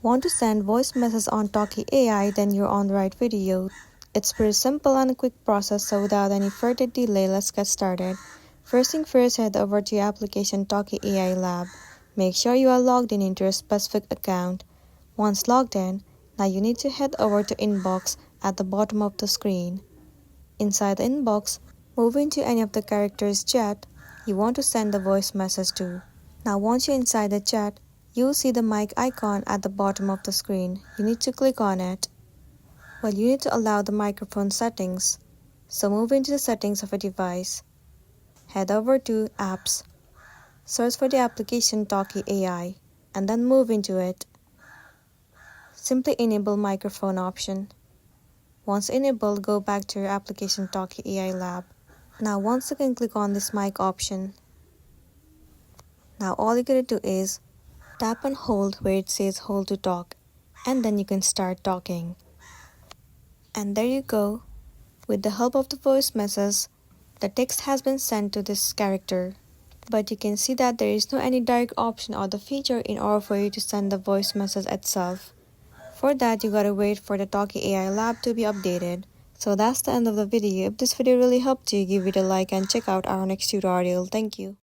Want to send voice messages on Talkie AI? Then you're on the right video. It's pretty simple and a quick process, so without any further delay, let's get started. First thing first, head over to your application Talkie AI Lab. Make sure you are logged in into your specific account. Once logged in, now you need to head over to Inbox at the bottom of the screen. Inside the inbox, move into any of the characters chat you want to send the voice message to. Now once you're inside the chat, you'll see the mic icon at the bottom of the screen. You need to click on it. Well, you need to allow the microphone settings. So move into the settings of a device. Head over to Apps. Search for the application Talkie AI and then move into it. Simply enable microphone option. Once enabled, go back to your application Talkie AI Lab. Now once again click on this mic option. Now all you gotta do is tap and hold where it says hold to talk, and then you can start talking. And there you go. With the help of the voice message, the text has been sent to this character. But you can see that there is no any direct option or the feature in order for you to send the voice message itself. For that, you gotta wait for the Talkie AI Lab to be updated. So that's the end of the video. If this video really helped you, give it a like and check out our next tutorial. Thank you.